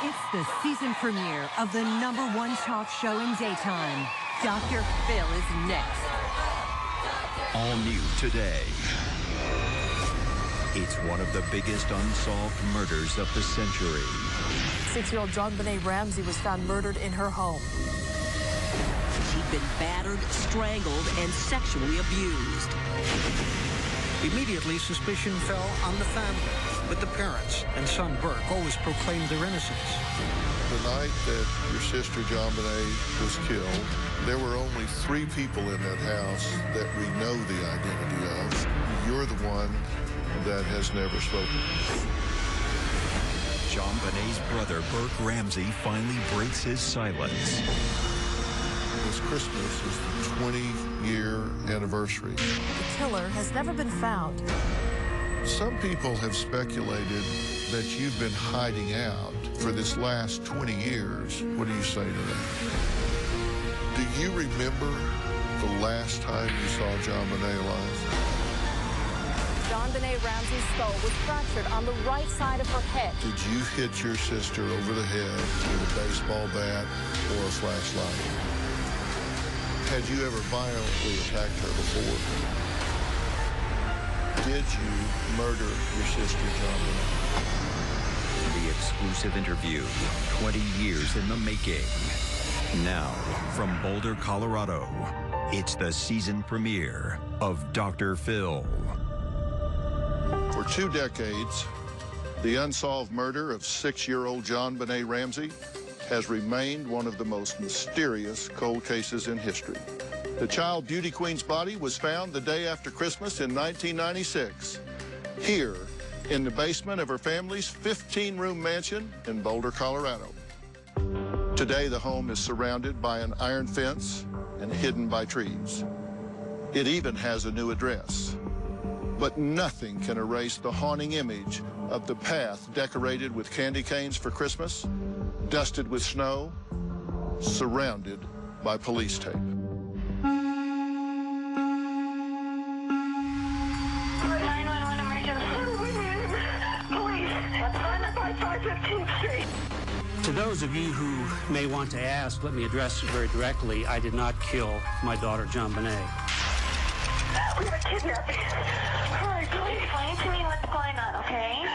It's the season premiere of the #1 talk show in daytime. Dr. Phil is next. All new today. It's one of the biggest unsolved murders of the century. 6-year-old JonBenet Ramsey was found murdered in her home. She'd been battered, strangled, and sexually abused. Immediately, suspicion fell on the family, but the parents and son Burke always proclaimed their innocence. The night that your sister JonBenet was killed, there were only 3 people in that house that we know the identity of. You're the one that has never spoken. JonBenet's brother, Burke Ramsey, finally breaks his silence. This Christmas is the 20-year anniversary. The killer has never been found. Some people have speculated that you've been hiding out for this last 20 years. What do you say to that? Do you remember the last time you saw JonBenet alive? JonBenet Ramsey's skull was fractured on the right side of her head. Did you hit your sister over the head with a baseball bat or a flashlight? Had you ever violently attacked her before? Did you murder your sister, JonBenet? The exclusive interview, 20 years in the making. Now, from Boulder, Colorado, it's the season premiere of Dr. Phil. For 2 decades, the unsolved murder of 6-year-old JonBenet Ramsey has remained one of the most mysterious cold cases in history. The child beauty queen's body was found the day after Christmas in 1996, here in the basement of her family's 15-room mansion in Boulder, Colorado. Today, the home is surrounded by an iron fence and hidden by trees. It even has a new address. But nothing can erase the haunting image of the path decorated with candy canes for Christmas, dusted with snow, surrounded by police tape. 911 emergency. Police, let's find us by 515th Street. To those of you who may want to ask, let me address it very directly. I did not kill my daughter, JonBenet. We have a kidnapping. Hurry, please. Explain to me what's going on, okay?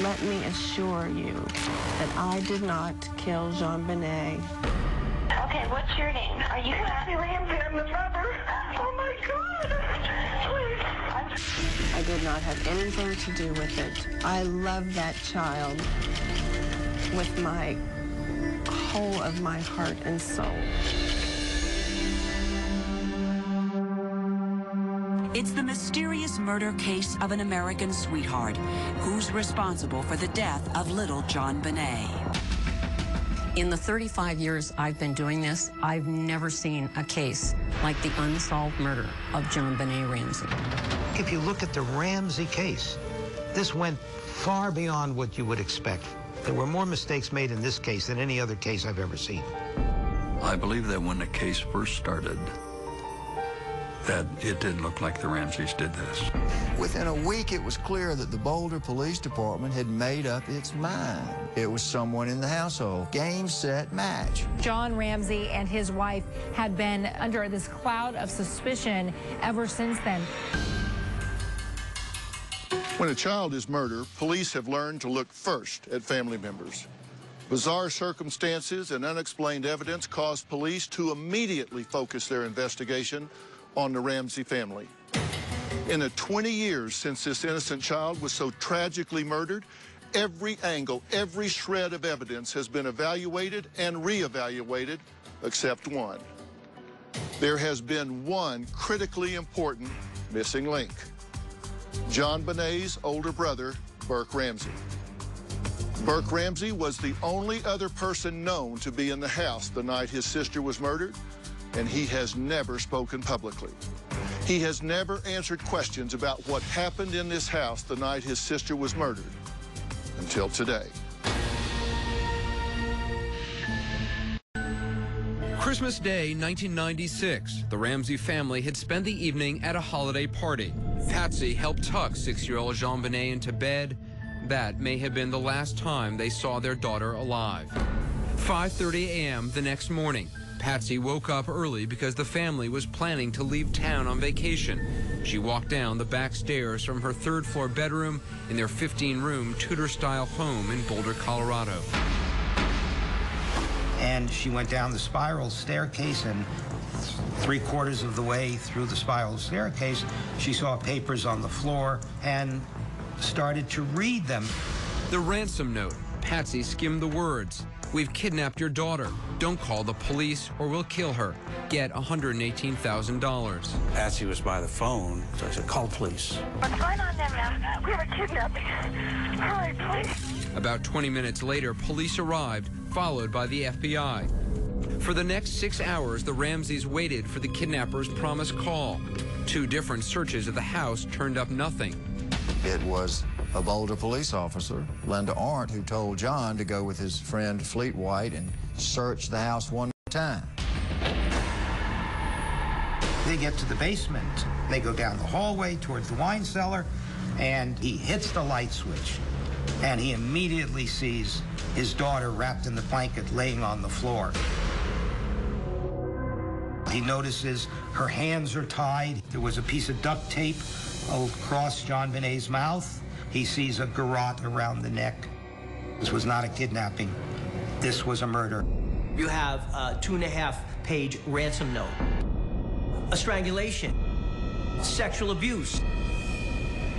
Let me assure you that I did not kill JonBenet. Okay, what's your name? Are you Happy Ramsey? I'm the mother. Oh, my God. Please. I did not have anything to do with it. I love that child with my whole of my heart and soul. It's the mysterious murder case of an American sweetheart who's responsible for the death of little JonBenet. In the 35 years I've been doing this, I've never seen a case like the unsolved murder of JonBenet Ramsey. If you look at the Ramsey case, this went far beyond what you would expect. There were more mistakes made in this case than any other case I've ever seen. I believe that when the case first started, that it didn't look like the Ramseys did this. Within a week, it was clear that the Boulder Police Department had made up its mind. It was someone in the household. Game, set, match. John Ramsey and his wife had been under this cloud of suspicion ever since then. When a child is murdered, police have learned to look first at family members. Bizarre circumstances and unexplained evidence caused police to immediately focus their investigation on the Ramsey family. In the 20 years since this innocent child was so tragically murdered, every angle, every shred of evidence has been evaluated and reevaluated, except one. There has been one critically important missing link. JonBenet's older brother, Burke Ramsey. Burke Ramsey was the only other person known to be in the house the night his sister was murdered, and he has never spoken publicly. He has never answered questions about what happened in this house the night his sister was murdered, until today. Christmas Day, 1996. The Ramsey family had spent the evening at a holiday party. Patsy helped tuck 6-year-old JonBenet into bed. that may have been the last time they saw their daughter alive. 5:30 a.m. the next morning. Patsy woke up early because the family was planning to leave town on vacation. She walked down the back stairs from her third-floor bedroom in their 15-room Tudor-style home in Boulder, Colorado. And she went down the spiral staircase, and 3/4 of the way through the spiral staircase, she saw papers on the floor and started to read them. The ransom note. Patsy skimmed the words. "We've kidnapped your daughter. Don't call the police or we'll kill her. Get $118,000. Patsy was by the phone, so I said, call the police. What's going on there, ma'am? We have a kidnapping. Hurry, please. About 20 minutes later, police arrived, followed by the FBI. For the next 6 hours, the Ramseys waited for the kidnapper's promised call. 2 different searches of the house turned up nothing. It was a Boulder police officer, Linda Arndt, who told John to go with his friend Fleet White and search the house one more time. They get to the basement. They go down the hallway towards the wine cellar, and he hits the light switch, and he immediately sees his daughter wrapped in the blanket laying on the floor. He notices her hands are tied. There was a piece of duct tape across JonBenet's mouth. He sees a garrote around the neck. This was not a kidnapping. This was a murder. You have a 2.5-page ransom note, a strangulation, sexual abuse.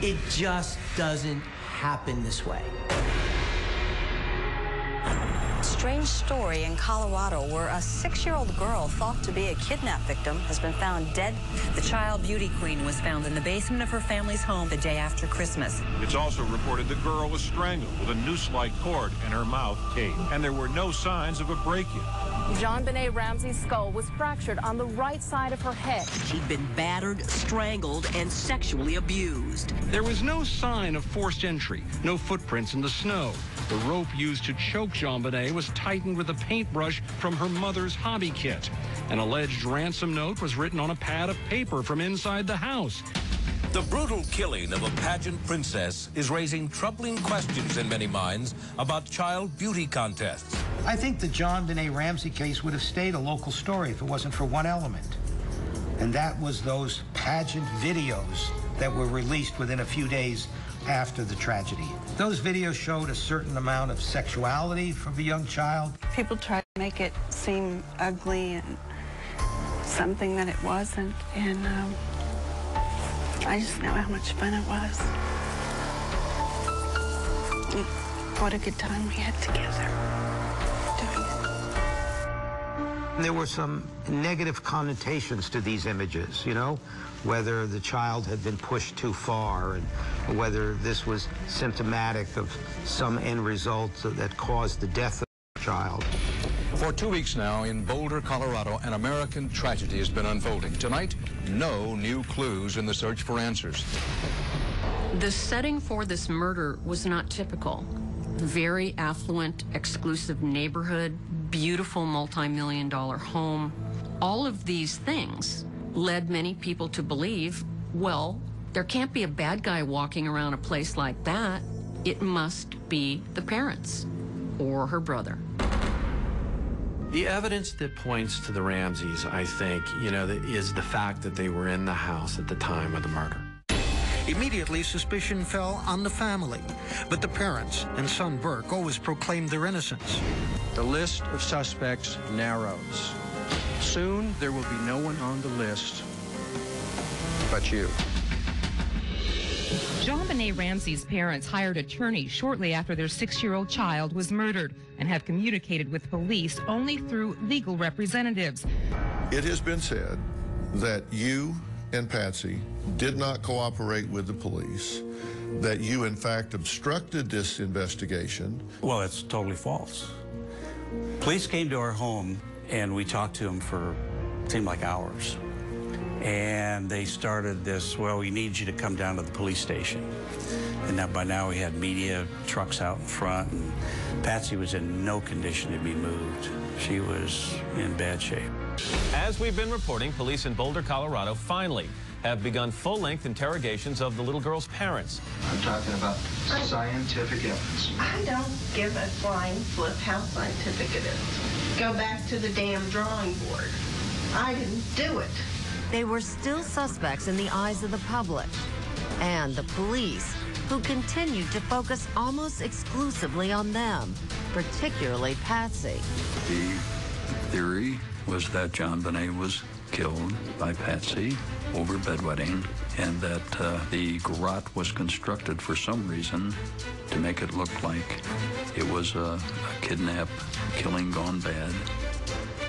It just doesn't happen this way. Strange story in Colorado where a 6-year-old girl thought to be a kidnap victim has been found dead. The child beauty queen was found in the basement of her family's home the day after Christmas. It's also reported the girl was strangled with a noose-like cord and her mouth taped, and there were no signs of a break-in. JonBenet Ramsey's skull was fractured on the right side of her head. She'd been battered, strangled, and sexually abused. There was no sign of forced entry, no footprints in the snow. The rope used to choke JonBenet was tightened with a paintbrush from her mother's hobby kit. An alleged ransom note was written on a pad of paper from inside the house. The brutal killing of a pageant princess is raising troubling questions in many minds about child beauty contests. I think the JonBenet Ramsey case would have stayed a local story if it wasn't for one element. And that was those pageant videos that were released within a few days after the tragedy. Those videos showed a certain amount of sexuality from a young child. People try to make it seem ugly and something that it wasn't, and I just know how much fun it was. What a good time we had together doing it. There were some negative connotations to these images, you know, whether the child had been pushed too far and whether this was symptomatic of some end result that caused the death of the child. For 2 weeks now in Boulder, Colorado, an American tragedy has been unfolding. Tonight, no new clues in the search for answers. The setting for this murder was not typical. Very affluent, exclusive neighborhood, beautiful multi-million-dollar home. All of these things led many people to believe, well, there can't be a bad guy walking around a place like that. It must be the parents or her brother. The evidence that points to the Ramseys, I think, is the fact that they were in the house at the time of the murder. Immediately, suspicion fell on the family, but the parents and son Burke always proclaimed their innocence. The list of suspects narrows. Soon, there will be no one on the list but you. JonBenet Ramsey's parents hired attorneys shortly after their 6-year-old child was murdered and have communicated with police only through legal representatives. It has been said that you and Patsy did not cooperate with the police, that you, in fact, obstructed this investigation. Well, it's totally false. Police came to our home, and we talked to them for, it seemed like hours. And they started this, well, we need you to come down to the police station. And now, by now we had media trucks out in front, and Patsy was in no condition to be moved. She was in bad shape. As we've been reporting, police in Boulder, Colorado finally have begun full-length interrogations of the little girl's parents. I'm talking about scientific evidence. I don't give a flying flip how scientific it is. Go back to the damn drawing board. I didn't do it. They were still suspects in the eyes of the public and the police, who continued to focus almost exclusively on them, particularly Patsy. The theory was that JonBenet was killed by Patsy over bedwetting, and that the garrote was constructed for some reason to make it look like it was a kidnap killing gone bad.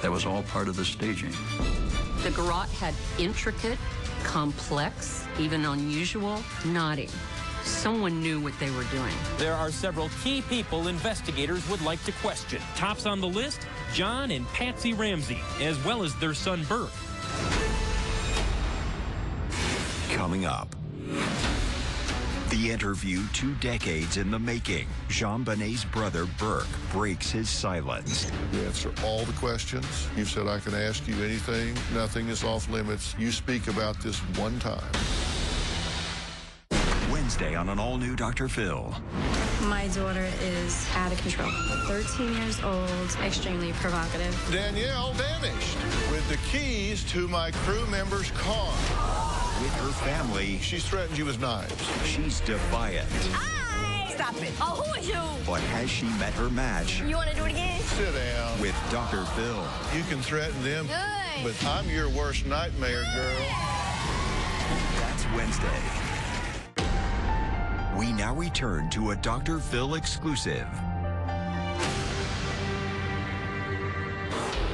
That was all part of the staging. The garrote had intricate, complex, even unusual knotting. Someone knew what they were doing. There are several key people investigators would like to question. Tops on the list, John and Patsy Ramsey, as well as their son Burke. Coming up, the interview 2 decades in the making. JonBenet's brother Burke breaks his silence. You answer all the questions. You said I can ask you anything. Nothing is off limits. You speak about this one time. Wednesday on an all-new Dr. Phil. My daughter is out of control. 13 years old, extremely provocative. Danielle vanished with the keys to my crew member's car. With her family. She's threatened you with knives. She's defiant. Stop it. Oh, who is you? But has she met her match? You want to do it again? Sit down. With Dr. Phil. You can threaten them, Good. but I'm your worst nightmare, girl. That's Wednesday. We now return to a Dr. Phil exclusive.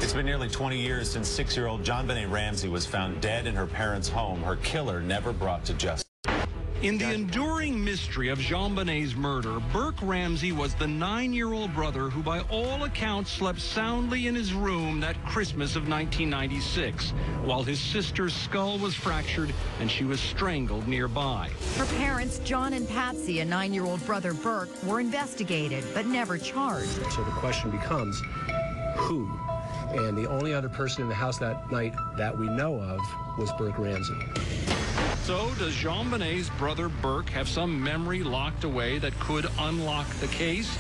It's been nearly 20 years since 6-year-old JonBenet Ramsey was found dead in her parents' home, her killer never brought to justice. In the enduring mystery of JonBenet's murder, Burke Ramsey was the 9-year-old brother who, by all accounts, slept soundly in his room that Christmas of 1996, while his sister's skull was fractured and she was strangled nearby. Her parents, John and Patsy, and 9-year-old brother Burke, were investigated but never charged. So the question becomes, who? And the only other person in the house that night that we know of was Burke Ramsey. So does JonBenet's brother Burke have some memory locked away that could unlock the case?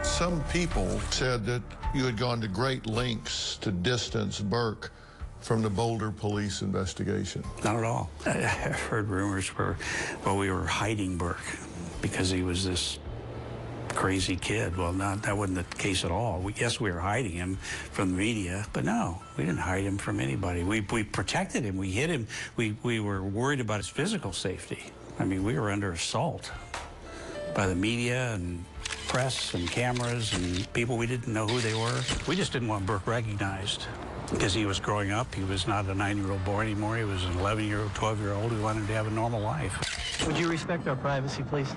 Some people said that you had gone to great lengths to distance Burke from the Boulder police investigation. Not at all. I've heard rumors where, well, we were hiding Burke because he was this crazy kid. Well, that wasn't the case at all. Yes, we were hiding him from the media, but no, we didn't hide him from anybody. We protected him. We hid him. We were worried about his physical safety. I mean, we were under assault by the media and press and cameras and people we didn't know who they were. We just didn't want Burke recognized because he was growing up. He was not a 9-year-old boy anymore. He was an 11-year-old, 12-year-old who wanted to have a normal life. Would you respect our privacy, please?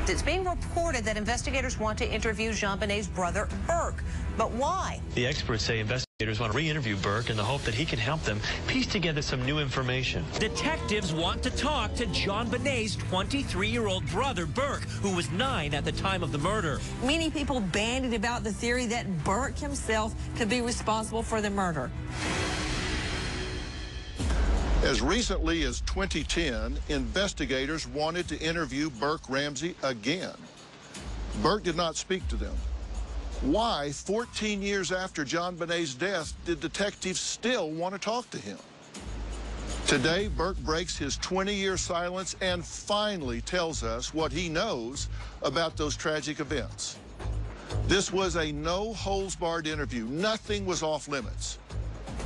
It's being reported that investigators want to interview JonBenet's brother, Burke. But why? The experts say investigators want to re-interview Burke in the hope that he can help them piece together some new information. Detectives want to talk to JonBenet's 23-year-old brother, Burke, who was 9 at the time of the murder. Many people bandied about the theory that Burke himself could be responsible for the murder. As recently as 2010, investigators wanted to interview Burke Ramsey again. Burke did not speak to them. Why, 14 years after JonBenet's death, did detectives still want to talk to him? Today, Burke breaks his 20-year silence and finally tells us what he knows about those tragic events. This was a no-holds-barred interview. Nothing was off limits.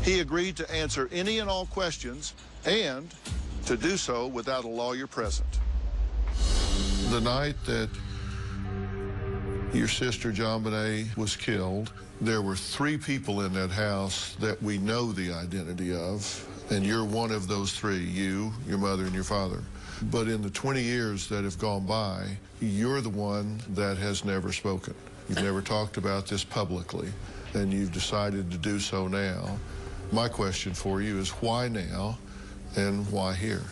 He agreed to answer any and all questions and to do so without a lawyer present. The night that your sister JonBenet was killed, there were 3 people in that house that we know the identity of, and you're one of those 3, you, your mother, and your father. But in the 20 years that have gone by, you're the one that has never spoken. You've never talked about this publicly, and you've decided to do so now. My question for you is why now and why here?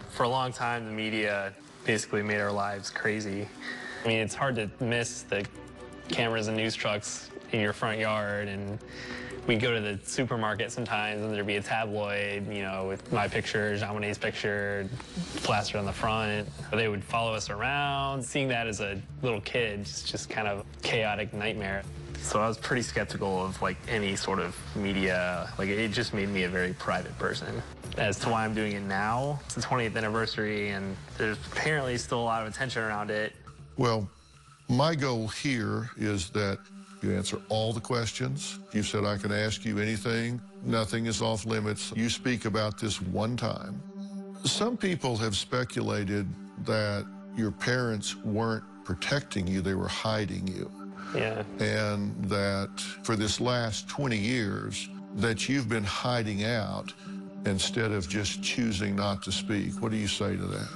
For a long time, the media basically made our lives crazy. I mean, it's hard to miss the cameras and news trucks in your front yard, and we'd go to the supermarket sometimes, and there'd be a tabloid, you know, with my picture, JonBenet's picture, plastered on the front. They would follow us around. Seeing that as a little kid, just kind of chaotic nightmare. So I was pretty skeptical of like any sort of media. Like it just made me a very private person. As to why I'm doing it now, it's the 20th anniversary, and there's apparently still a lot of attention around it. Well, my goal here is that you answer all the questions. You said I can ask you anything. Nothing is off limits. You speak about this one time. Some people have speculated that your parents weren't protecting you, they were hiding you. Yeah. And that for this last 20 years, that you've been hiding out instead of just choosing not to speak. What do you say to that?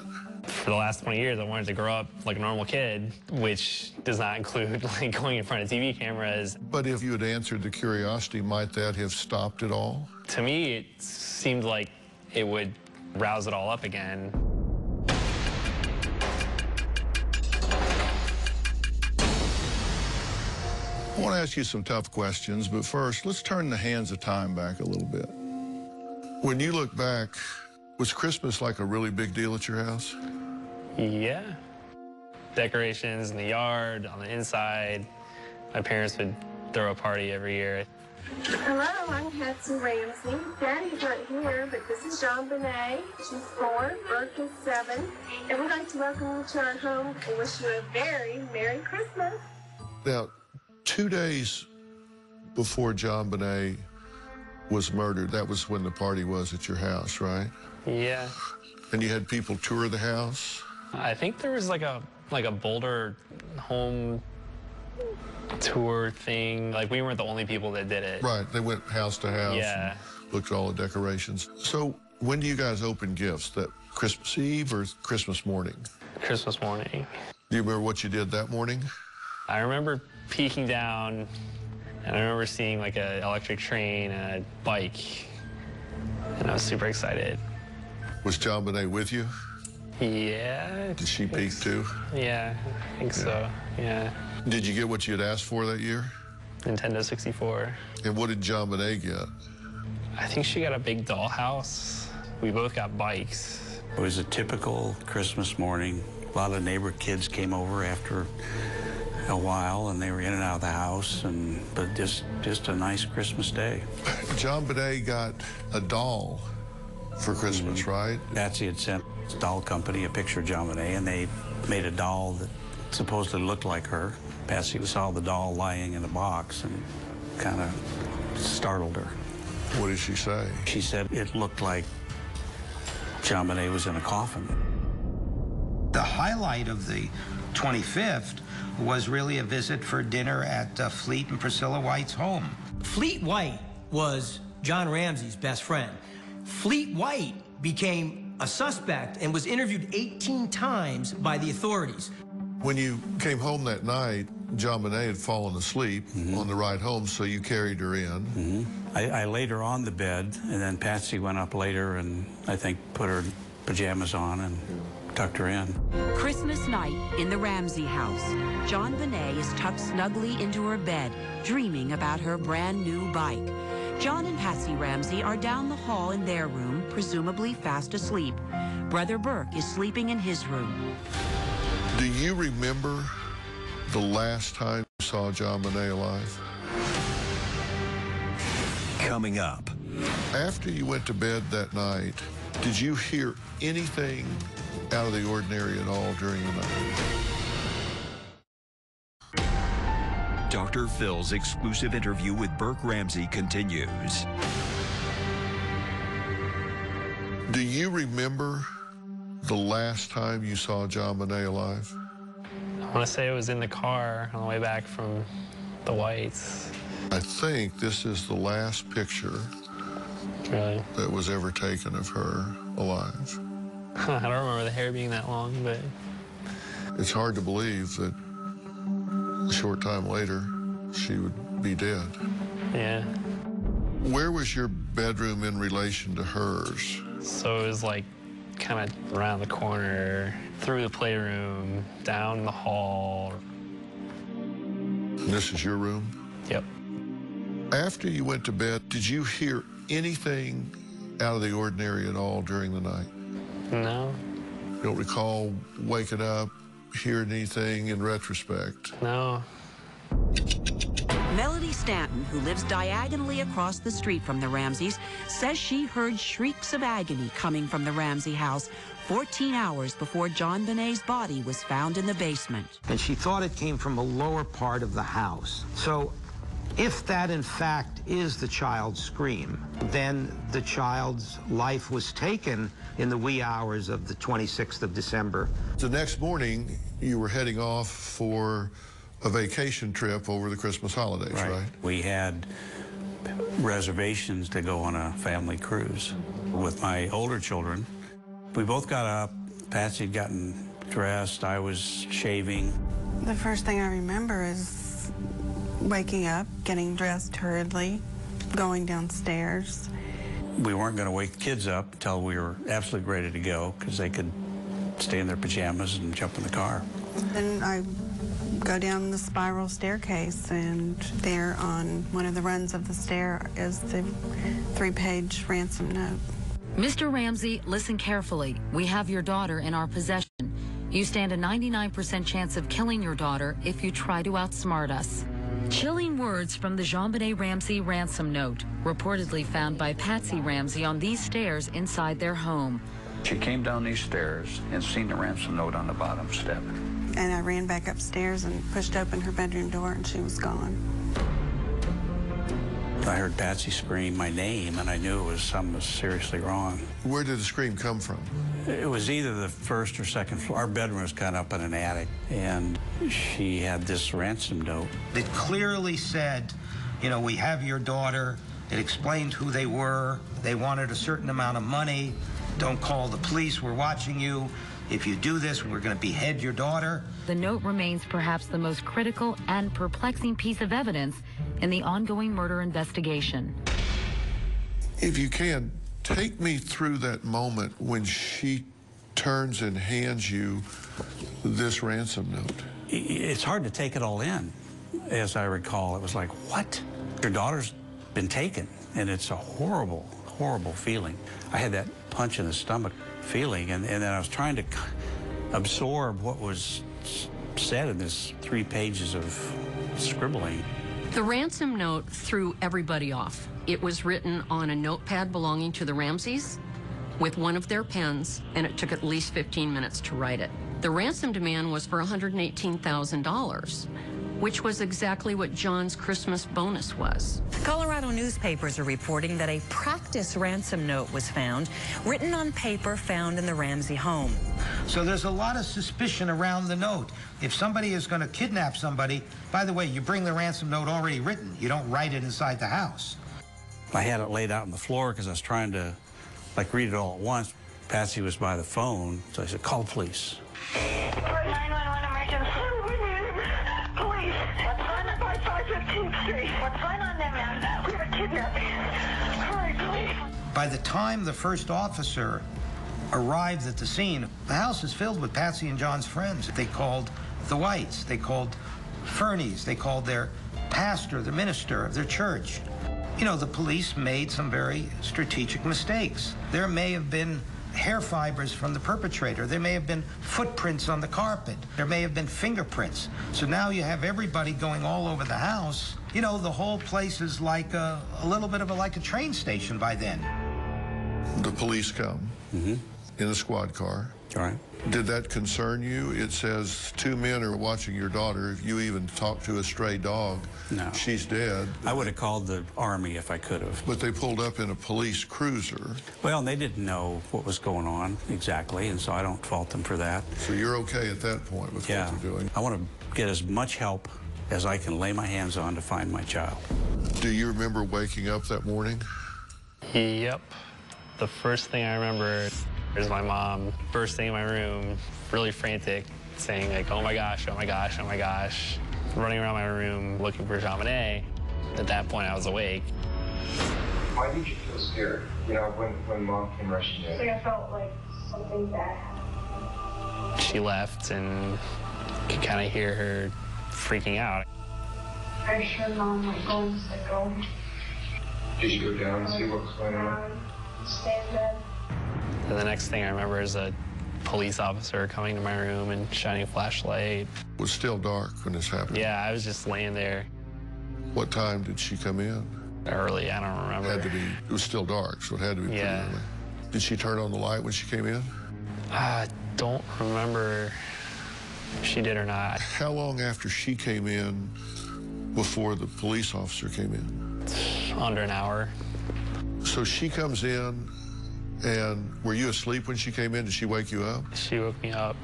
For the last 20 years, I wanted to grow up like a normal kid, which does not include like going in front of TV cameras. But if you had answered the curiosity, might that have stopped it all? To me, it seemed like it would rouse it all up again. I want to ask you some tough questions, but first, let's turn the hands of time back a little bit. When you look back, was Christmas like a really big deal at your house? Yeah. Decorations in the yard, on the inside. My parents would throw a party every year. Hello, I'm Patsy Ramsey. Daddy's not here, but this is JonBenet. She's 4, Burke is 7, and we'd like to welcome you to our home and wish you a very Merry Christmas. Now, 2 days before JonBenet was murdered, that was when the party was at your house, right? Yeah. And you had people tour the house? I think there was like a Boulder home tour thing. Like, we weren't the only people that did it. Right, they went house to house. Yeah. And looked at all the decorations. So when do you guys open gifts? That Christmas Eve or Christmas morning? Christmas morning. Do you remember what you did that morning? I remember peeking down, and I remember seeing like an electric train and a bike, and I was super excited. Was JonBenet with you? Yeah. Did she peek too? Yeah, I think so, yeah. Did you get what you had asked for that year? Nintendo 64. And what did JonBenet get? I think she got a big dollhouse. We both got bikes. It was a typical Christmas morning. A lot of neighbor kids came over after a while, and they were in and out of the house, but just a nice Christmas day. JonBenet got a doll for Christmas, right? Patsy had sent the doll company a picture of JonBenet, and they made a doll that supposedly looked like her. Patsy saw the doll lying in a box and kind of startled her. What did she say? She said it looked like JonBenet was in a coffin. The highlight of the 25th was really a visit for dinner at Fleet and Priscilla White's home. Fleet White was John Ramsey's best friend. Fleet White became a suspect and was interviewed 18 times by the authorities. When you came home that night, JonBenet had fallen asleep on the ride home, so you carried her in. I laid her on the bed, and then Patsy went up later and I think put her pajamas on and tucked her in. Christmas night in the Ramsey house. JonBenet is tucked snugly into her bed, dreaming about her brand new bike. John and Patsy Ramsey are down the hall in their room, presumably fast asleep. Brother Burke is sleeping in his room. Do you remember the last time you saw JonBenet alive? Coming up. After you went to bed that night, did you hear anything out of the ordinary at all during the night? Dr. Phil's exclusive interview with Burke Ramsey continues. Do you remember the last time you saw JonBenet alive? I want to say it was in the car on the way back from the Whites. I think this is the last picture that was ever taken of her alive. I don't remember the hair being that long, but... It's hard to believe that a short time later, she would be dead. Yeah. Where was your bedroom in relation to hers? So it was like kind of around the corner, through the playroom, down the hall. And this is your room? Yep. After you went to bed, did you hear anything out of the ordinary at all during the night? No. You don't recall waking up, hearing anything in retrospect? No. Melody Stanton, who lives diagonally across the street from the Ramseys, says she heard shrieks of agony coming from the Ramsey house 14 hours before JonBenet's body was found in the basement. And she thought it came from a lower part of the house. So if that, in fact, is the child's scream, then the child's life was taken in the wee hours of the 26th of December. The next morning, you were heading off for a vacation trip over the Christmas holidays, right? We had reservations to go on a family cruise with my older children. We both got up. Patsy had gotten dressed. I was shaving. The first thing I remember is waking up, getting dressed hurriedly, going downstairs. We weren't going to wake the kids up until we were absolutely ready to go because they could stay in their pajamas and jump in the car. Then I go down the spiral staircase, and there on one of the runs of the stair is the 3-page ransom note. Mr. Ramsey, listen carefully. We have your daughter in our possession. You stand a 99% chance of killing your daughter if you try to outsmart us. Chilling words from the JonBenet Ramsey ransom note, reportedly found by Patsy Ramsey on these stairs inside their home. She came down these stairs and seen the ransom note on the bottom step. And I ran back upstairs and pushed open her bedroom door, and she was gone. I heard Patsy scream my name, and I knew something was seriously wrong. Where did the scream come from? It was either the first or second floor. Our bedroom was kind of up in an attic, and she had this ransom note. It clearly said, you know, we have your daughter. It explained who they were. They wanted a certain amount of money. Don't call the police. We're watching you. If you do this, we're going to behead your daughter. The note remains perhaps the most critical and perplexing piece of evidence in the ongoing murder investigation. If you can, take me through that moment when she turns and hands you this ransom note. It's hard to take it all in. As I recall, it was like, what? Your daughter's been taken, and it's a horrible, horrible feeling. I had that punch in the stomach feeling, and then I was trying to absorb what was said in this 3 pages of scribbling. The ransom note threw everybody off. It was written on a notepad belonging to the Ramseys with one of their pens, and it took at least 15 minutes to write it. The ransom demand was for $118,000, which was exactly what John's Christmas bonus was. Colorado newspapers are reporting that a practice ransom note was found, written on paper found in the Ramsey home. So there's a lot of suspicion around the note. If somebody is going to kidnap somebody, by the way, you bring the ransom note already written. You don't write it inside the house. I had it laid out on the floor because I was trying to, like, read it all at once. Patsy was by the phone, so I said, call the police. 911 emergency. Police. What's going on by 515th Street? What's going on there, ma'am? We have a kidnapping. Hurry, please. By the time the first officer arrived at the scene, the house is filled with Patsy and John's friends. They called the Whites. They called Fernies. They called their pastor, the minister of their church. You know, the police made some very strategic mistakes. There may have been hair fibers from the perpetrator. There may have been footprints on the carpet. There may have been fingerprints. So now you have everybody going all over the house. You know, the whole place is like a little bit of like a train station by then. The police come in a squad car. All right. Did that concern you? It says 2 men are watching your daughter. If you even talk to a stray dog, no, she's dead. I would have called the Army if I could have. But they pulled up in a police cruiser. Well, they didn't know what was going on exactly, and so I don't fault them for that. So you're okay at that point with what they're doing? I want to get as much help as I can lay my hands on to find my child. Do you remember waking up that morning? Yep. The first thing I remember is my mom bursting in my room, really frantic, saying like, oh my gosh, oh my gosh, oh my gosh. Running around my room looking for JonBenet. At that point, I was awake. Why did you feel scared, you know, when Mom came rushing in? I felt like something bad happened. She left and could kind of hear her freaking out. I heard Mom like going sickle. Did you go down and see what was going on? Stay in bed. And the next thing I remember is a police officer coming to my room and shining a flashlight. It was still dark when this happened. Yeah, I was just laying there. What time did she come in? Early, I don't remember. It was still dark, so it had to be pretty early. Did she turn on the light when she came in? I don't remember if she did or not. How long after she came in before the police officer came in? Under an hour. So she comes in, and were you asleep when she came in? Did she wake you up? She woke me up.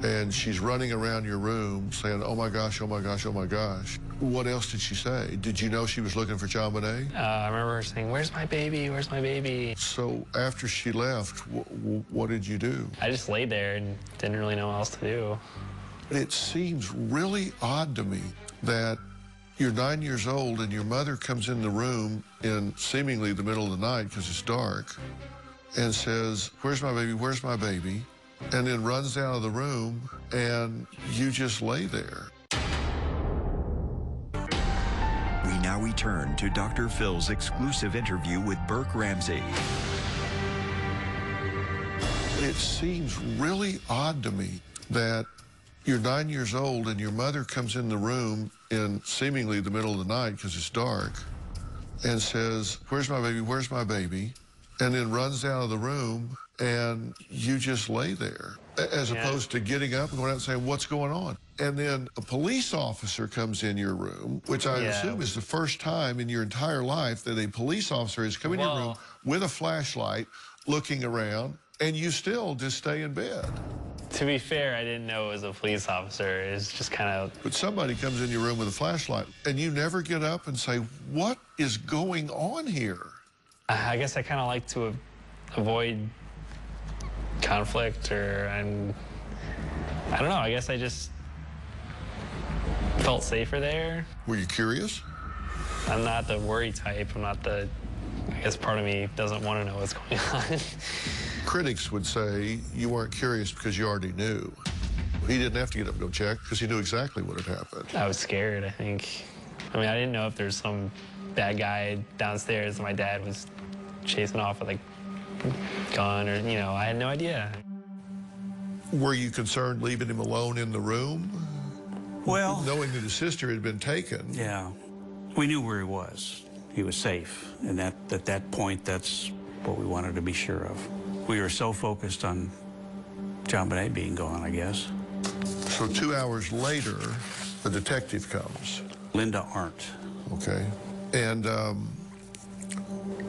And she's running around your room saying, oh my gosh, oh my gosh, oh my gosh. What else did she say? Did you know she was looking for JonBenet? I remember her saying, where's my baby? Where's my baby? So after she left, what did you do? I just laid there and didn't really know what else to do. It seems really odd to me that you're 9 years old and your mother comes in the room in seemingly the middle of the night because it's dark and says, where's my baby? Where's my baby? And then runs out of the room and you just lay there. We now return to Dr. Phil's exclusive interview with Burke Ramsey. It seems really odd to me that you're 9 years old and your mother comes in the room in seemingly the middle of the night because it's dark and says, where's my baby? Where's my baby? And then runs out of the room and you just lay there, as opposed to getting up and going out and saying, what's going on? And then a police officer comes in your room, which I assume is the first time in your entire life that a police officer has come in your room with a flashlight, looking around, and you still just stay in bed. To be fair, I didn't know it was a police officer. It's just kind of... But somebody comes in your room with a flashlight, and you never get up and say, what is going on here? I guess I kind of like to avoid conflict, or I don't know, I guess I just felt safer there. Were you curious? I'm not the worry type. I'm not the, I guess part of me doesn't want to know what's going on. Critics would say you weren't curious because you already knew. He didn't have to get up and go check because he knew exactly what had happened. I was scared, I think. I mean, I didn't know if there's some bad guy downstairs my dad was chasing off with a gun, or, you know, I had no idea. Were you concerned leaving him alone in the room? Well, knowing that his sister had been taken. Yeah, we knew where he was. He was safe, and at that point, that's what we wanted to be sure of. We were so focused on JonBenet being gone, I guess. So 2 hours later, the detective comes. Linda Arndt. Okay. And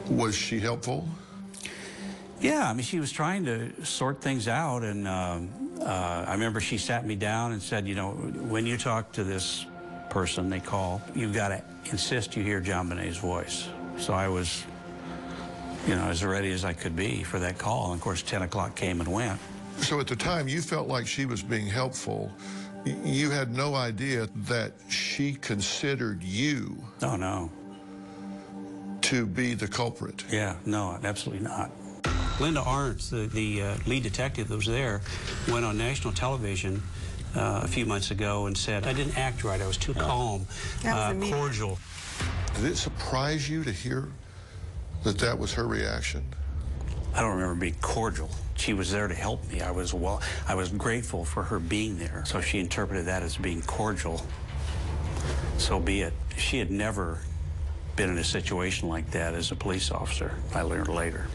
was she helpful? Yeah, I mean, she was trying to sort things out, and I remember she sat me down and said, you know, when you talk to this person they call, you've got to insist you hear JonBenet's voice. So I was, you know, as ready as I could be for that call. And of course, 10 o'clock came and went. So at the time, you felt like she was being helpful. You had no idea that she considered you. Oh, no. To be the culprit. Yeah, no, absolutely not. Linda Arndt, the lead detective that was there, went on national television a few months ago and said, I didn't act right, I was too calm, cordial. Did it surprise you to hear that that was her reaction? I don't remember being cordial. She was there to help me. I was grateful for her being there. So she interpreted that as being cordial. So be it. She had never been in a situation like that as a police officer, I learned later.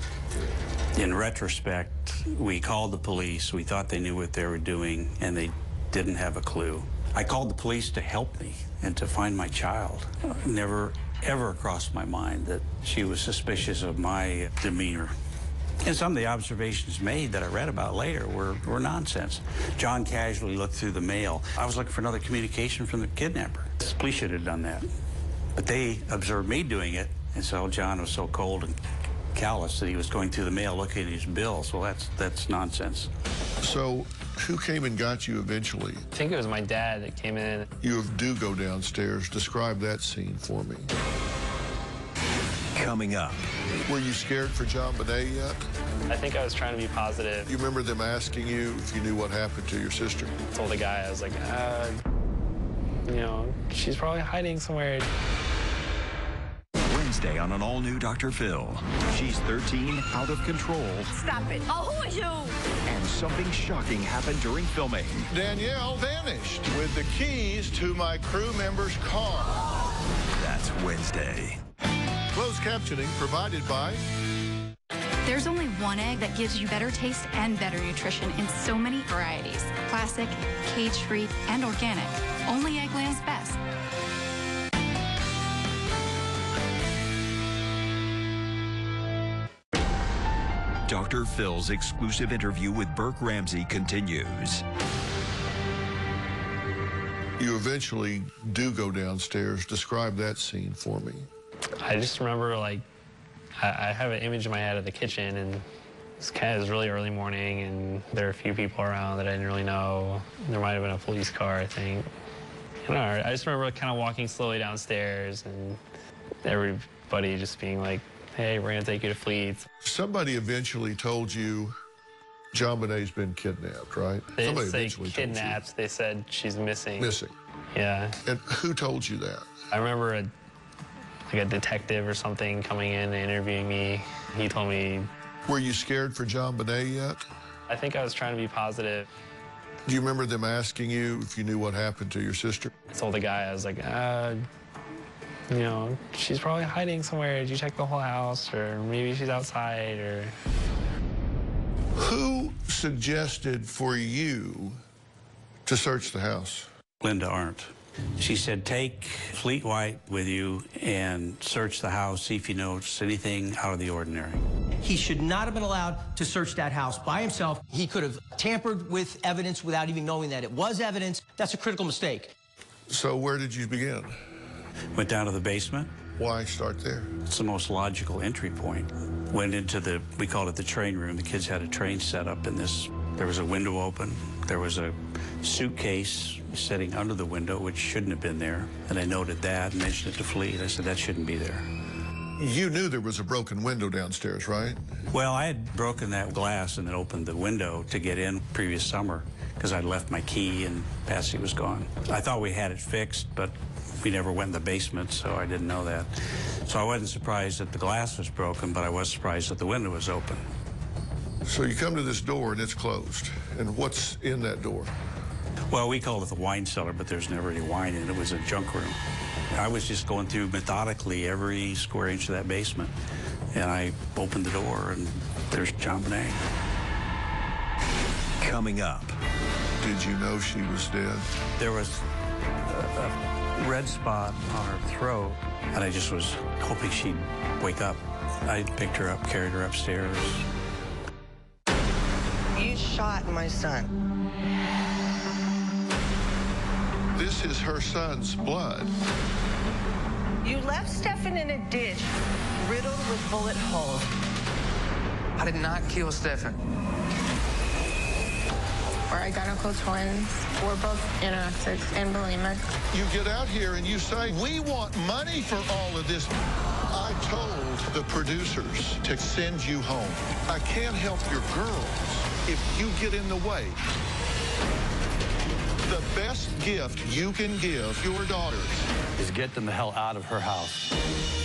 In retrospect, we called the police. We thought they knew what they were doing, and they didn't have a clue. I called the police to help me and to find my child. Never, ever crossed my mind that she was suspicious of my demeanor. And some of the observations made that I read about later were nonsense. John casually looked through the mail. I was looking for another communication from the kidnapper. The police should have done that. But they observed me doing it, and so John was so cold and callous that he was going through the mail looking at his bills. Well, that's nonsense. So who came and got you eventually? I think it was my dad that came in. You do go downstairs. Describe that scene for me. Coming up. Were you scared for JonBenet yet? I think I was trying to be positive. You remember them asking you if you knew what happened to your sister? I told the guy, I was like, she's probably hiding somewhere. Wednesday on an all-new Dr. Phil. She's 13, out of control, Stop it. Oh, who are you? and something shocking happened during filming. Danielle vanished with the keys to my crew member's car. That's Wednesday. Closed captioning provided by... There's only one egg that gives you better taste and better nutrition in so many varieties. Classic, cage-free, and organic. Only Eggland's best. Dr. Phil's exclusive interview with Burke Ramsey continues. You eventually do go downstairs. Describe that scene for me. I just remember, like, I have an image in my head of the kitchen, and it was really early morning, and there were a few people around that I didn't really know. There might have been a police car, I think. I just remember kind of walking slowly downstairs, and everybody just being like, hey, we're going to take you to Fleet's. Somebody eventually told you JonBenet's been kidnapped, right? They didn't Somebody say kidnapped. They said she's missing. Missing. Yeah. And who told you that? I remember a detective or something coming in and interviewing me. He told me. Were you scared for JonBenet yet? I think I was trying to be positive. Do you remember them asking you if you knew what happened to your sister? I told the guy, I was like, she's probably hiding somewhere. Did you check the whole house? Or maybe she's outside, or... Who suggested for you to search the house? Linda Arndt. She said, take Fleet White with you and search the house, see if you notice anything out of the ordinary. He should not have been allowed to search that house by himself. He could have tampered with evidence without even knowing that it was evidence. That's a critical mistake. So where did you begin? Went down to the basement. Why start there? It's the most logical entry point. Went into we called it the train room. The kids had a train set up in this. There was a window open. There was a suitcase sitting under the window, which shouldn't have been there. And I noted that and mentioned it to Fleet. I said, that shouldn't be there. You knew there was a broken window downstairs, right? Well, I had broken that glass and then opened the window to get in previous summer because I'd left my key and Patsy was gone. I thought we had it fixed, but we never went in the basement, so I didn't know that. So I wasn't surprised that the glass was broken, but I was surprised that the window was open. So you come to this door and it's closed. And what's in that door? Well, we called it the wine cellar, but there's never any wine in it. It was a junk room. I was just going through methodically every square inch of that basement. And I opened the door, and there's JonBenet. Coming up. Did you know she was dead? There was a red spot on her throat, and I just was hoping she'd wake up. I picked her up, carried her upstairs. You shot my son. This is her son's blood. You left Stefan in a ditch, riddled with bullet holes. I did not kill Stefan. We're identical twins. We're both anorexic and bulimic. You get out here and you say, we want money for all of this. I told the producers to send you home. I can't help your girls if you get in the way. The best gift you can give your daughters is get them the hell out of her house.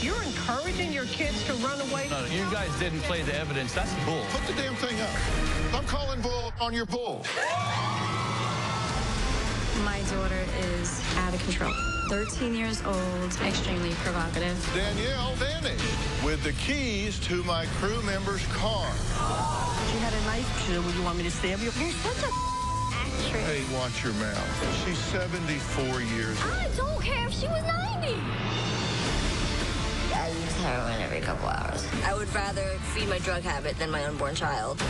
You're encouraging your kids to run away? No, you guys didn't play the evidence. That's bull. Put the damn thing up. I'm calling bull on your bull. My daughter is out of control. 13 years old, extremely provocative. Danielle vanished with the keys to my crew member's car. She had a knife. Would you want me to stab you? You're such a actress. Hey, watch your mouth. She's 74 years old. I don't care if she was 90. I use heroin every couple hours. I would rather feed my drug habit than my unborn child.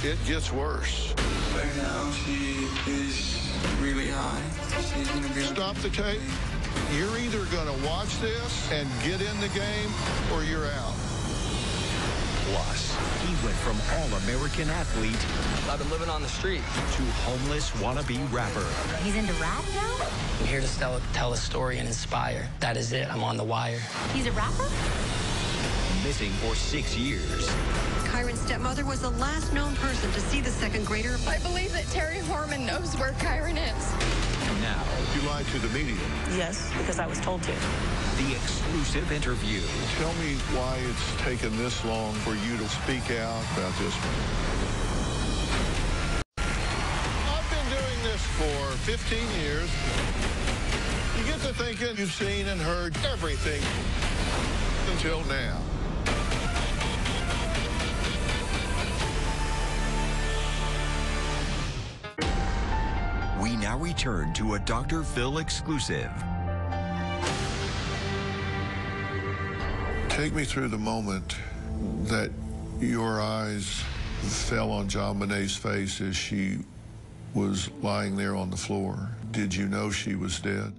it gets worse. Right now, she is really high. She's gonna be... Stop the tape. You're either going to watch this and get in the game, or you're out. Plus, he went from all-American athlete I've been living on the street to homeless wannabe rapper. He's into rap now? I'm here to tell a story and inspire. That is it. I'm on the wire. He's a rapper? Missing for 6 years. Kyron's stepmother was the last known person to see the second grader. I believe that Terry Horman knows where Kyron is. Now, You lied to the media. Yes, because I was told to. the exclusive interview. Tell me why it's taken this long for you to speak out about this. I've been doing this for 15 years. You get to thinking you've seen and heard everything until now. We now return to a Dr. Phil exclusive. Take me through the moment that your eyes fell on JonBenet's face as she was lying there on the floor. Did you know she was dead?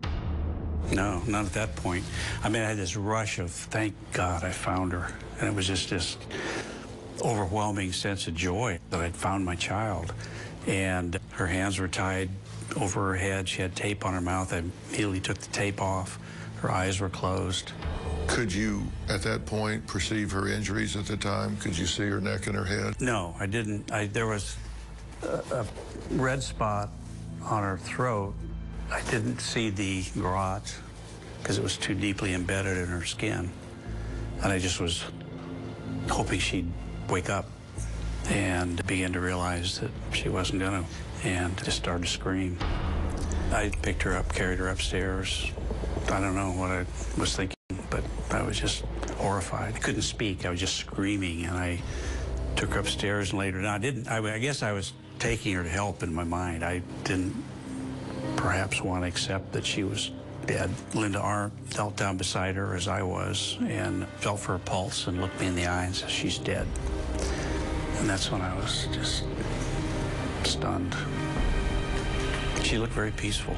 No, not at that point. I mean, I had this rush of, thank God I found her. And it was just this overwhelming sense of joy that I'd found my child. And her hands were tied over her head. She had tape on her mouth. I immediately took the tape off. Her eyes were closed. Could you, at that point, perceive her injuries at the time? Could you see her neck and her head? No, I didn't. There was a red spot on her throat. I didn't see the garrote because it was too deeply embedded in her skin. And I just was hoping she'd wake up and begin to realize that she wasn't gonna, and just started to scream. I picked her up, carried her upstairs. I don't know what I was thinking, but I was just horrified. I couldn't speak, I was just screaming, and I took her upstairs and laid her down. I guess I was taking her to help in my mind. I didn't perhaps want to accept that she was dead. Linda Arndt knelt down beside her as I was and felt for her pulse and looked me in the eye and said, she's dead. And that's when I was just stunned. She looked very peaceful.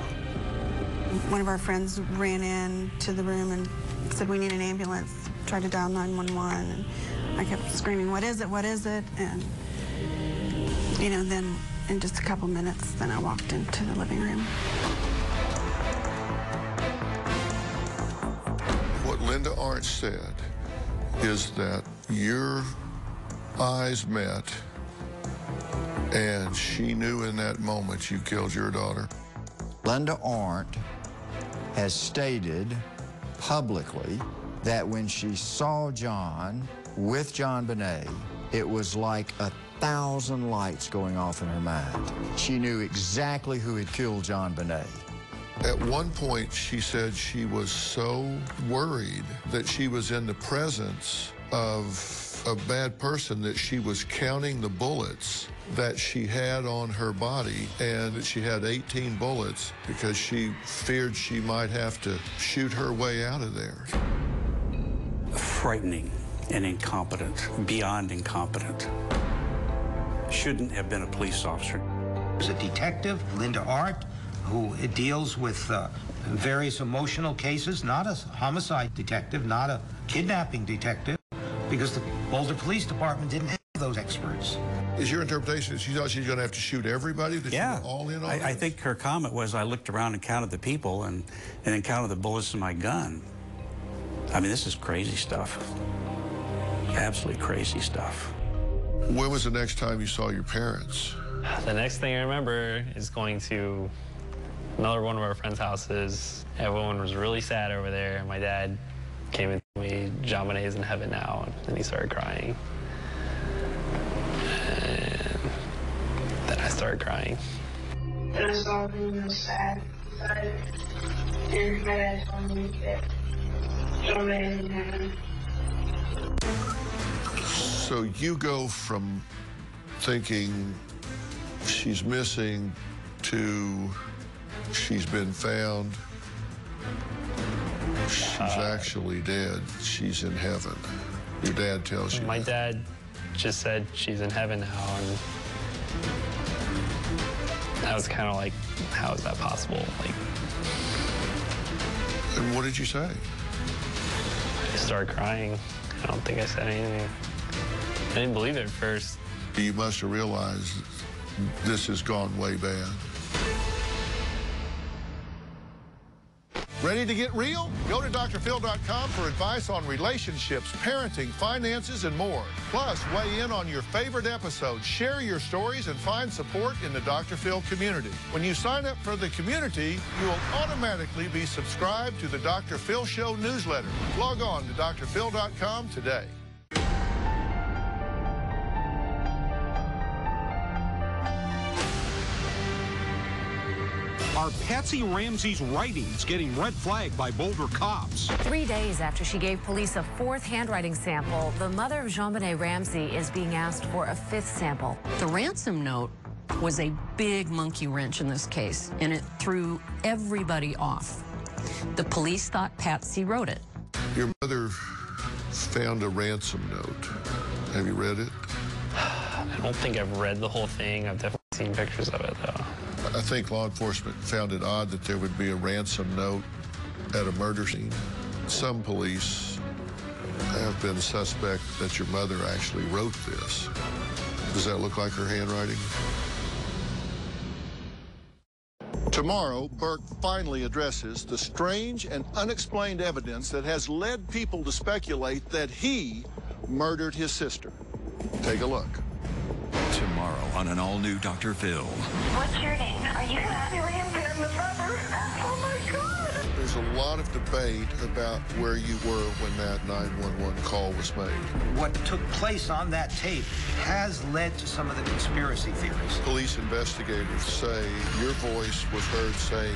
One of our friends ran into the room and said, we need an ambulance. Tried to dial 911, and I kept screaming, what is it, what is it? And, you know, then in just a couple minutes, then I walked into the living room. What Linda Arndt said is that your eyes met, and she knew in that moment you killed your daughter. Linda Arndt has stated publicly that when she saw John with JonBenet, it was like 1,000 lights going off in her mind. She knew exactly who had killed JonBenet. At one point, she said she was so worried that she was in the presence of a bad person that she was counting the bullets that she had on her body, and that she had 18 bullets because she feared she might have to shoot her way out of there. Frightening and incompetent, beyond incompetent. Shouldn't have been a police officer. There's a detective, Linda Arndt, who deals with various emotional cases, not a homicide detective, not a kidnapping detective, because the Boulder Police Department didn't have those experts. Is your interpretation that she thought she was going to have to shoot everybody? That Yeah. you were all in on I think her comment was, I looked around and counted the people and then counted the bullets in my gun. I mean, this is crazy stuff. Absolutely crazy stuff. When was the next time you saw your parents? The next thing I remember is going to another one of our friends' houses. Everyone was really sad over there. My dad came and told me, JonBenet is in heaven now, and he started crying. And then I started crying. And I saw him real sad. And my dad told me that JonBenet is in heaven. So you go from thinking she's missing to she's been found. She's actually dead. She's in heaven. Your dad tells you. My dad just said she's in heaven now, and I was kind of like, how is that possible? Like, and what did you say? I started crying. I don't think I said anything. I didn't believe it at first. You must have realized this has gone way bad. Ready to get real? Go to drphil.com for advice on relationships, parenting, finances, and more. Plus, weigh in on your favorite episodes, share your stories, and find support in the Dr. Phil community. When you sign up for the community, you will automatically be subscribed to the Dr. Phil Show newsletter. Log on to drphil.com today. Are Patsy Ramsey's writings getting red flagged by Boulder cops? 3 days after she gave police a 4th handwriting sample, the mother of JonBenet Ramsey is being asked for a 5th sample. The ransom note was a big monkey wrench in this case, and it threw everybody off. The police thought Patsy wrote it. Your mother found a ransom note. Have you read it? I don't think I've read the whole thing. I've definitely seen pictures of it, though. I think law enforcement found it odd that there would be a ransom note at a murder scene. Some police have been suspect that your mother actually wrote this. Does that look like her handwriting? Tomorrow, Burke finally addresses the strange and unexplained evidence that has led people to speculate that he murdered his sister. Take a look. Tomorrow on an all-new Dr. Phil. What's your name? Are you Patsy Ramsey? I'm the mother. Oh my God. There's a lot of debate about where you were when that 911 call was made. What took place on that tape has led to some of the conspiracy theories. Police investigators say your voice was heard saying,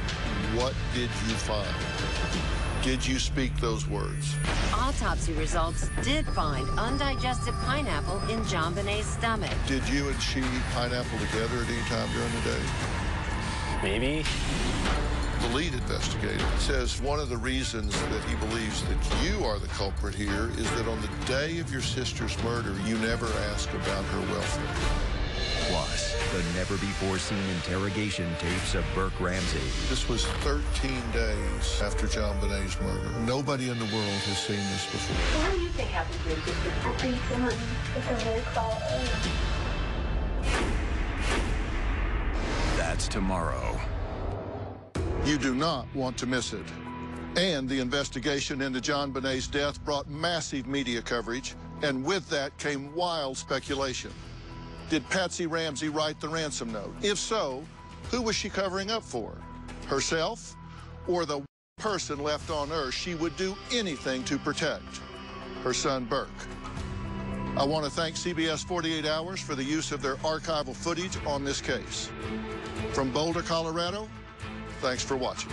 "What did you find?" Did you speak those words? Autopsy results did find undigested pineapple in JonBenet's stomach. Did you and she eat pineapple together at any time during the day? Maybe. The lead investigator says one of the reasons that he believes that you are the culprit here is that on the day of your sister's murder, you never asked about her welfare. Plus, the never-before-seen interrogation tapes of Burke Ramsey. This was 13 days after JonBenet's murder. Nobody in the world has seen this before. What do you think happened to your sister? I think someone with a very call. That's tomorrow. You do not want to miss it. And the investigation into JonBenet's death brought massive media coverage, and with that came wild speculation. Did Patsy Ramsey write the ransom note? If so, who was she covering up for? Herself or the person left on earth she would do anything to protect? Her son, Burke. I want to thank CBS 48 Hours for the use of their archival footage on this case. From Boulder, Colorado, thanks for watching.